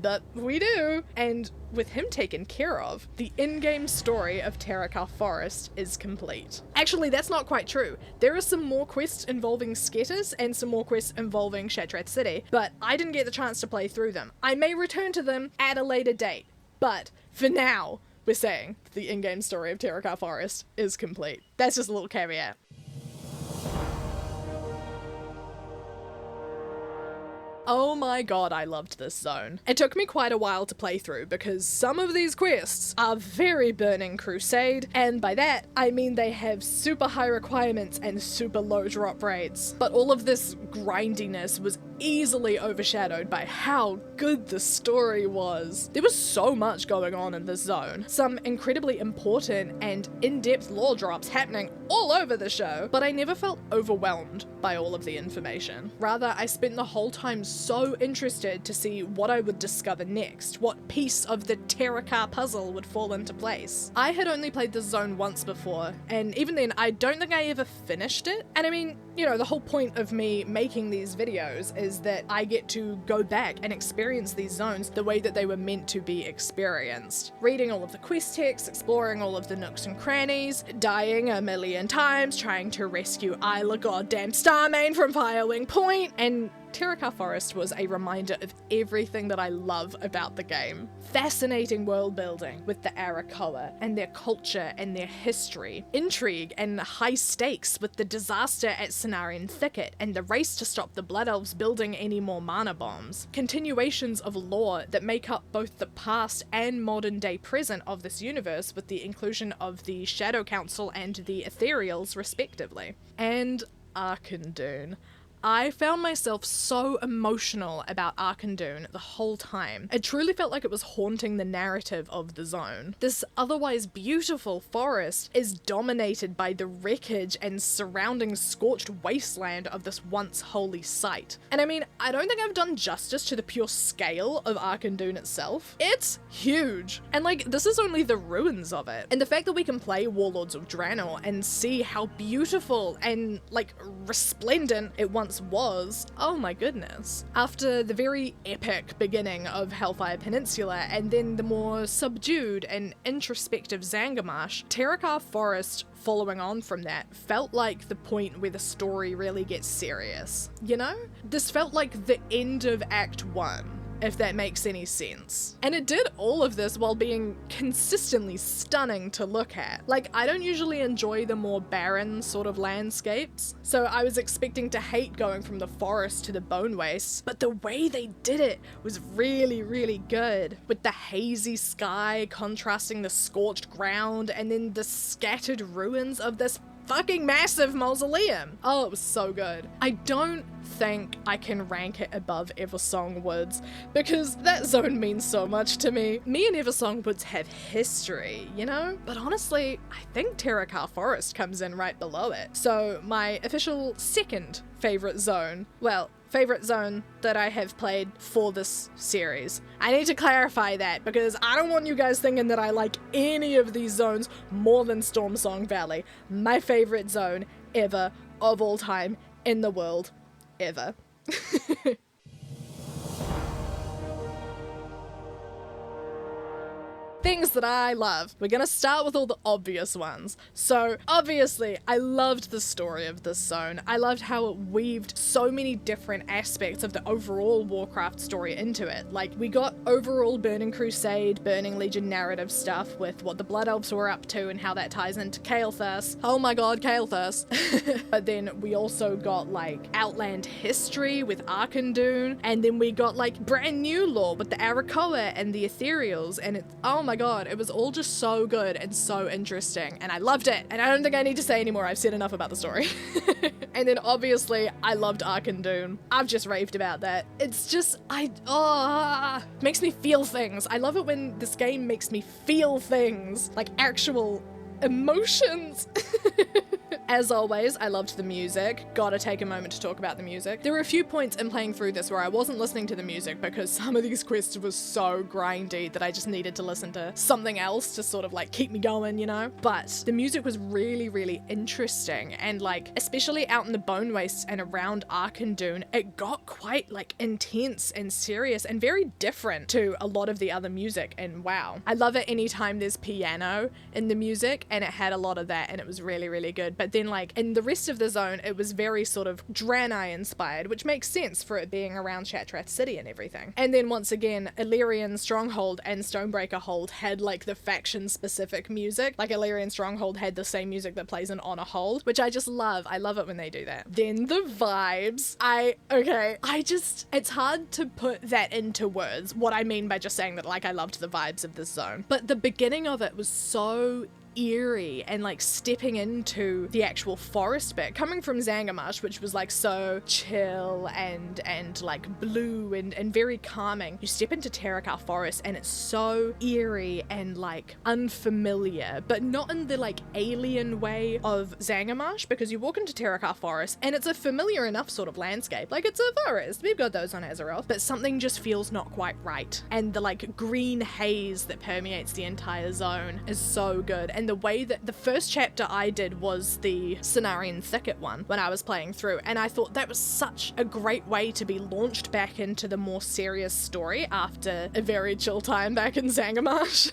A: But we do. And with him taken care of, the in-game story of Terokkar Forest is complete. Actually, that's not quite true. There are some more quests involving Sketters and some more quests involving Shattrath City, but I didn't get the chance to play through them. I may return to them at a later date, but for now, we're saying the in-game story of Terokkar Forest is complete. That's just a little caveat. Oh my god, I loved this zone. It took me quite a while to play through because some of these quests are very burning Crusade, and by that I mean they have super high requirements and super low drop rates. But all of this grindiness was easily overshadowed by how good the story was. There was so much going on in this zone. Some incredibly important and in-depth lore drops happening all over the show, but I never felt overwhelmed by all of the information. Rather, I spent the whole time so interested to see what I would discover next, what piece of the Terokkar puzzle would fall into place. I had only played this zone once before, and even then I don't think I ever finished it. And I mean, you know, the whole point of me making these videos is that I get to go back and experience these zones the way that they were meant to be experienced. Reading all of the quest texts, exploring all of the nooks and crannies, dying a million times, trying to rescue Isla goddamn Starmane from Firewing Point, and Terokkar Forest was a reminder of everything that I love about the game. Fascinating world building with the Arakkoa and their culture and their history. Intrigue and high stakes with the disaster at Cenarion Thicket and the race to stop the Blood Elves building any more mana bombs. Continuations of lore that make up both the past and modern day present of this universe with the inclusion of the Shadow Council and the Ethereals respectively. And Auchindoun. I found myself so emotional about Auchindoun the whole time. It truly felt like it was haunting the narrative of the zone. This otherwise beautiful forest is dominated by the wreckage and surrounding scorched wasteland of this once holy site. And I mean, I don't think I've done justice to the pure scale of Auchindoun itself. It's huge. And like, this is only the ruins of it. And the fact that we can play Warlords of Draenor and see how beautiful and like resplendent it once was, oh my goodness. After the very epic beginning of Hellfire Peninsula and then the more subdued and introspective Zangarmarsh, Terokkar Forest following on from that felt like the point where the story really gets serious. You know? This felt like the end of Act 1. If that makes any sense. And it did all of this while being consistently stunning to look at. Like, I don't usually enjoy the more barren sort of landscapes, so I was expecting to hate going from the forest to the bone wastes, but the way they did it was really, really good. With the hazy sky contrasting the scorched ground and then the scattered ruins of this fucking massive mausoleum. Oh, it was so good. I don't think I can rank it above Eversong Woods because that zone means so much to me. Me and Eversong Woods have history, you know? But honestly, I think Terokkar Forest comes in right below it. So my official second favorite zone, well, favorite zone that I have played for this series. I need to clarify that because I don't want you guys thinking that I like any of these zones more than Stormsong Valley. My favorite zone ever, of all time, in the world, ever. Things that I love. We're gonna start with all the obvious ones. So obviously, I loved the story of this zone. I loved how it weaved so many different aspects of the overall Warcraft story into it. Like, we got overall Burning Crusade, Burning Legion narrative stuff with what the Blood Elves were up to and how that ties into Kael'thas. Oh my god, Kael'thas. But then we also got like Outland history with Auchindoun, and then we got like brand new lore with the Arakkoa and the Ethereals, and it's, oh my god, it was all just so good and so interesting, and I loved it. And I don't think I need to say anymore, I've said enough about the story. And then obviously, I loved Auchindoun. I've just raved about that. It's just, makes me feel things. I love it when this game makes me feel things, like actual emotions. As always, I loved the music. Gotta take a moment to talk about the music. There were a few points in playing through this where I wasn't listening to the music because some of these quests were so grindy that I just needed to listen to something else to sort of like keep me going, you know? But the music was really, really interesting, and like, especially out in the Bone Wastes and around Auchindoun, it got quite like intense and serious and very different to a lot of the other music in WoW. I love it anytime there's piano in the music, and it had a lot of that, and it was really, really good. But then like in the rest of the zone, it was very sort of Draenei inspired, which makes sense for it being around Shattrath City and everything. And then once again, Illyrian Stronghold and Stonebreaker Hold had like the faction specific music. Like Illyrian Stronghold had the same music that plays in Honor Hold, which I just love. I love it when they do that. Then the vibes. It's hard to put that into words, what I mean by just saying that like I loved the vibes of this zone. But the beginning of it was so eerie and like stepping into the actual forest bit, coming from Zangarmarsh, which was like so chill and like blue and very calming. You step into Terokkar Forest and it's so eerie and like unfamiliar, but not in the like alien way of Zangarmarsh, because you walk into Terokkar Forest and it's a familiar enough sort of landscape. Like, it's a forest, we've got those on Azeroth, but something just feels not quite right. And the like green haze that permeates the entire zone is so good. And the way that the first chapter I did was the Cenarion Thicket one when I was playing through, and I thought that was such a great way to be launched back into the more serious story after a very chill time back in Zangarmarsh.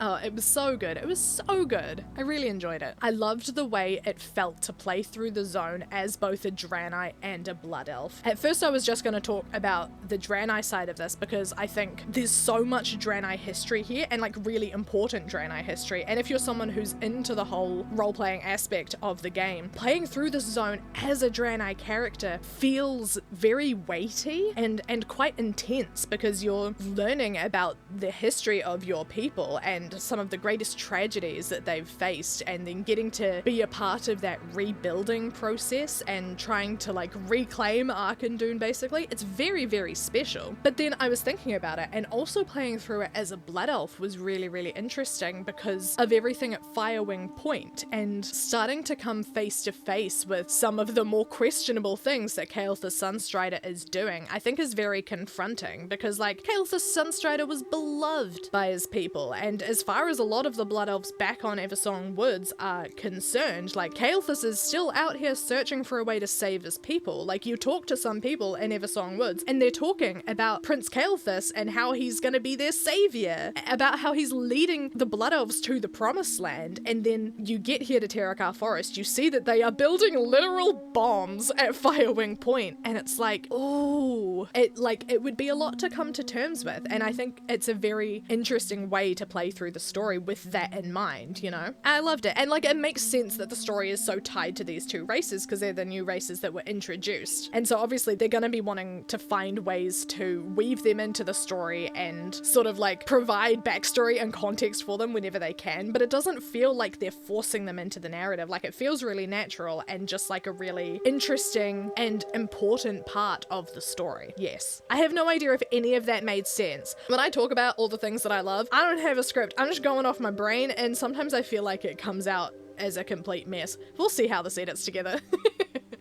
A: Oh, it was so good. It was so good. I really enjoyed it. I loved the way it felt to play through the zone as both a Draenei and a Blood Elf. At first I was just going to talk about the Draenei side of this because I think there's so much Draenei history here, and like really important Draenei history, and if you're someone who's into the whole role-playing aspect of the game, playing through this zone as a Draenei character feels very weighty and quite intense, because you're learning about the history of your people and some of the greatest tragedies that they've faced, and then getting to be a part of that rebuilding process and trying to like reclaim Auchindoun basically. It's very, very special. But then I was thinking about it, and also playing through it as a Blood Elf was really, really interesting because of everything at Firewing Point, and starting to come face to face with some of the more questionable things that Kael'thas Sunstrider is doing, I think is very confronting, because like Kael'thas Sunstrider was beloved by his people, and as far as a lot of the Blood Elves back on Eversong Woods are concerned, like Kael'thas is still out here searching for a way to save his people. Like, you talk to some people in Eversong Woods and they're talking about Prince Kael'thas and how he's gonna be their savior, about how he's leading the Blood Elves to the Promised Land, and then you get here to Terokkar Forest, you see that they are building literal bombs at Firewing Point, and it's like, oh, it would be a lot to come to terms with, and I think it's a very interesting way to play through the story with that in mind, you know? I loved it, and like, it makes sense that the story is so tied to these two races, because they're the new races that were introduced, and so obviously they're gonna be wanting to find ways to weave them into the story and sort of like provide backstory and context for them whenever they can, but it doesn't feel like they're forcing them into the narrative. Like, it feels really natural and just like a really interesting and important part of the story. Yes. I have no idea if any of that made sense. When I talk about all the things that I love, I don't have a script. I'm just going off my brain, and sometimes I feel like it comes out as a complete mess. We'll see how this edits together.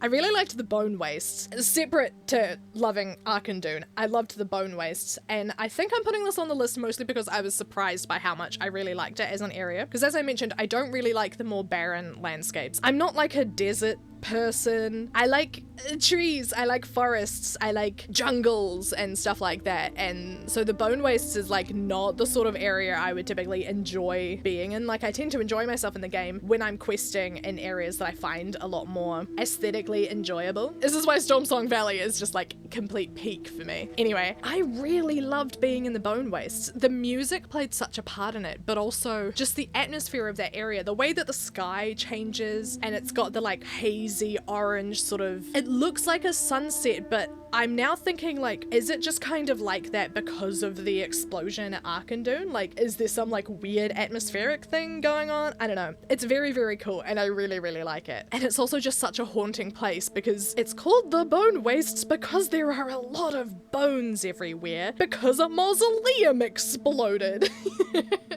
A: I really liked the Bone Wastes. Separate to loving Auchindoun, I loved the Bone Wastes, and I think I'm putting this on the list mostly because I was surprised by how much I really liked it as an area. Because as I mentioned, I don't really like the more barren landscapes. I'm not like a desert person. I like trees, I like forests, I like jungles and stuff like that, and so the Bone Wastes is like not the sort of area I would typically enjoy being in. Like I tend to enjoy myself in the game when I'm questing in areas that I find a lot more aesthetically enjoyable. This is why Stormsong Valley is just like complete peak for me. Anyway, I really loved being in the Bone Wastes. The music played such a part in it, but also just the atmosphere of that area, the way that the sky changes and it's got the like hazy orange sort of, it looks like a sunset, but I'm now thinking like, is it just kind of like that because of the explosion at Auchindoun? Like, is there some like weird atmospheric thing going on? I don't know. It's very, very cool and I really, really like it. And it's also just such a haunting place because it's called the Bone Wastes because there are a lot of bones everywhere because a mausoleum exploded.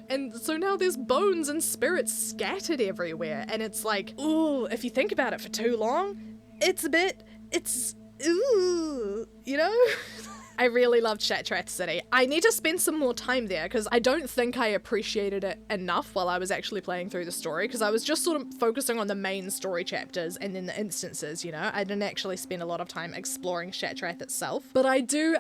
A: And so now there's bones and spirits scattered everywhere. And it's like, ooh, if you think about it for too long, ooh, you know? I really loved Shattrath City. I need to spend some more time there because I don't think I appreciated it enough while I was actually playing through the story, because I was just sort of focusing on the main story chapters and then the instances, you know? I didn't actually spend a lot of time exploring Shattrath itself. But I do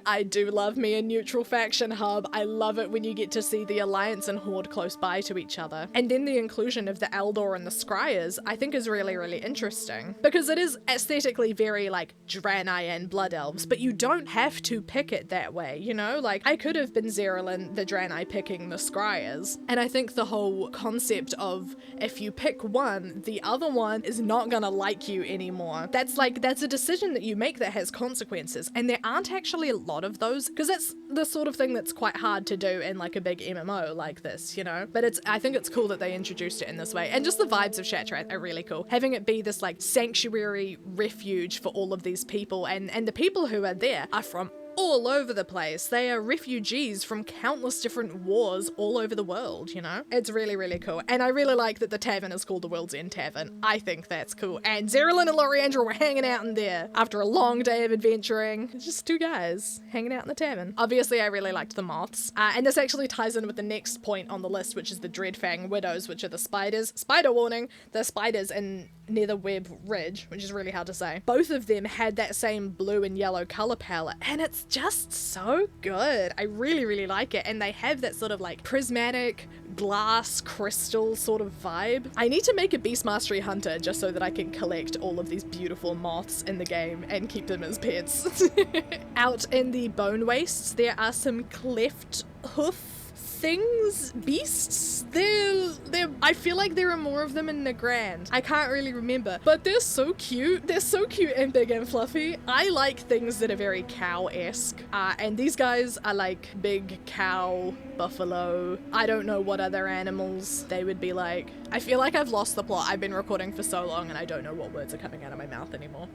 A: love me a neutral faction hub. I love it when you get to see the Alliance and Horde close by to each other. And then the inclusion of the Eldor and the Scryers I think is really, really interesting because it is aesthetically very like Draenei and Blood Elves, but you don't have to pick it that way, you know? Like, I could have been Zerylin the Draenei picking the Scryers, and I think the whole concept of if you pick one, the other one is not gonna like you anymore. That's a decision that you make that has consequences, and there aren't actually a lot of those, because that's the sort of thing that's quite hard to do in like a big MMO like this, you know? But I think it's cool that they introduced it in this way, and just the vibes of Shattrath are really cool. Having it be this like sanctuary refuge for all of these people, and the people who are there are from all over the place. They are refugees from countless different wars all over the world, you know? It's really, really cool. And I really like that the tavern is called the World's End Tavern. I think that's cool. And Zerylin and Loriandra were hanging out in there after a long day of adventuring. It's just two guys hanging out in the tavern. Obviously, I really liked the moths. And this actually ties in with the next point on the list, which is the Dreadfang Widows, which are the spiders. Spider warning, the spiders in Netherweb Ridge, which is really hard to say. Both of them had that same blue and yellow color palette, and it's just so good. I really, really like it. And they have that sort of like prismatic glass crystal sort of vibe. I need to make a Beast Mastery Hunter just so that I can collect all of these beautiful moths in the game and keep them as pets. Out in the Bone Wastes, there are some cleft hoof things, beasts. I feel like there are more of them in the Grand. I can't really remember, but they're so cute. They're so cute and big and fluffy. I like things that are very cow-esque, and these guys are like big cow, buffalo. I don't know what other animals they would be like. I feel like I've lost the plot. I've been recording for so long and I don't know what words are coming out of my mouth anymore.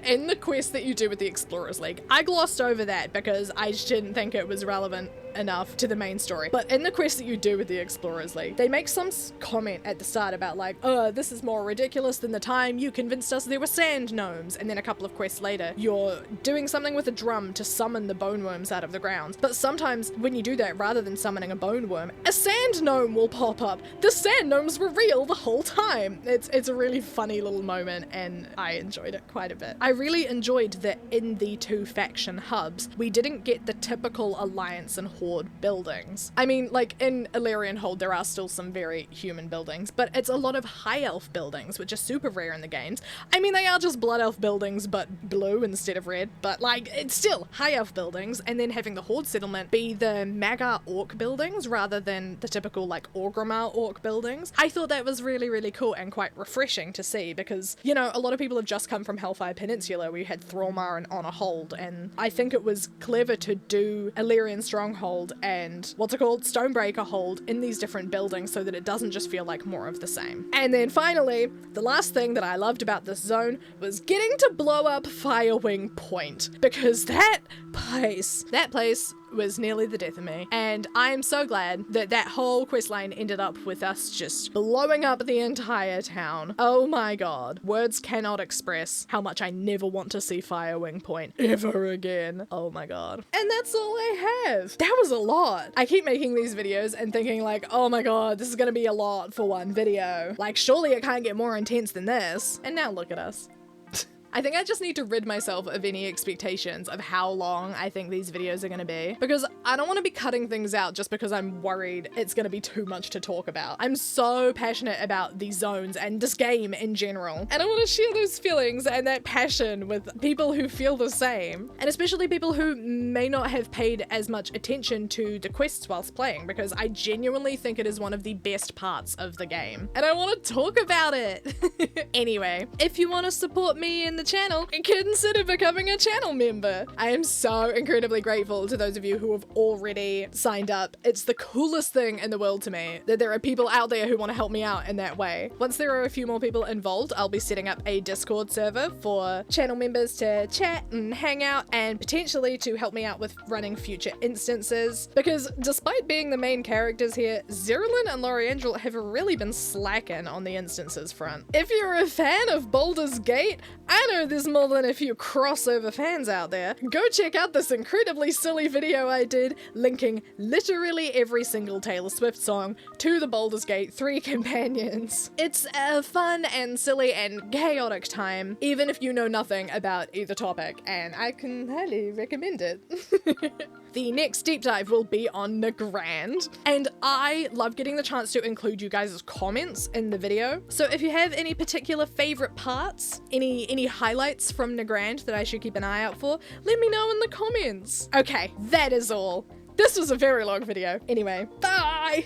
A: In the quest that you do with the Explorers League, I glossed over that because I just didn't think it was relevant enough to the main story. But in the quest that you do with the Explorers League, they make some comment at the start about like, oh, this is more ridiculous than the time you convinced us there were sand gnomes. And then a couple of quests later, you're doing something with a drum to summon the bone worms out of the ground. But sometimes when you do that, rather than summoning a bone worm, a sand gnome will pop up. The sand gnomes were real the whole time. It's a really funny little moment and I enjoyed it quite a bit. I really enjoyed that in the two faction hubs, we didn't get the typical Alliance and Horde buildings. I mean, like in Illyrian Hold, there are still some very human buildings, but it's a lot of High Elf buildings, which are super rare in the games. I mean, they are just Blood Elf buildings, but blue instead of red, but like, it's still High Elf buildings, and then having the Horde settlement be the Magar Orc buildings rather than the typical like Orgrimmar Orc buildings. I thought that was really, really cool and quite refreshing to see because, you know, a lot of people have just come from Hellfire Peninsula where you had Thrallmar and Honor Hold, and I think it was clever to do Illyrian Stronghold and Stonebreaker Hold in these different buildings so that it doesn't just feel like more of the same. And then finally, the last thing that I loved about this zone was getting to blow up Firewing Point, because that place was nearly the death of me. And I'm so glad that that whole questline ended up with us just blowing up the entire town. Oh my god. Words cannot express how much I never want to see Firewing Point ever again. Oh my god. And that's all I have. That was a lot. I keep making these videos and thinking like, oh my god, this is gonna be a lot for one video. Like, surely it can't get more intense than this. And now look at us. I think I just need to rid myself of any expectations of how long I think these videos are gonna be, because I don't want to be cutting things out just because I'm worried it's gonna be too much to talk about. I'm so passionate about these zones and this game in general, and I want to share those feelings and that passion with people who feel the same, and especially people who may not have paid as much attention to the quests whilst playing, because I genuinely think it is one of the best parts of the game, and I want to talk about it. Anyway, if you want to support me in the channel, consider becoming a channel member. I am so incredibly grateful to those of you who have already signed up. It's the coolest thing in the world to me that there are people out there who want to help me out in that way. Once there are a few more people involved, I'll be setting up a Discord server for channel members to chat and hang out, and potentially to help me out with running future instances, because despite being the main characters here, Zerylin and Loriandrel have really been slacking on the instances front. If you're a fan of Baldur's Gate, I know there's more than a few crossover fans out there. Go check out this incredibly silly video I did linking literally every single Taylor Swift song to the Baldur's Gate 3 companions. It's a fun and silly and chaotic time, even if you know nothing about either topic, and I can highly recommend it. The next deep dive will be on Nagrand, and I love getting the chance to include you guys' comments in the video. So if you have any particular favorite parts, any highlights from Nagrand that I should keep an eye out for, let me know in the comments. Okay, that is all. This was a very long video. Anyway, bye!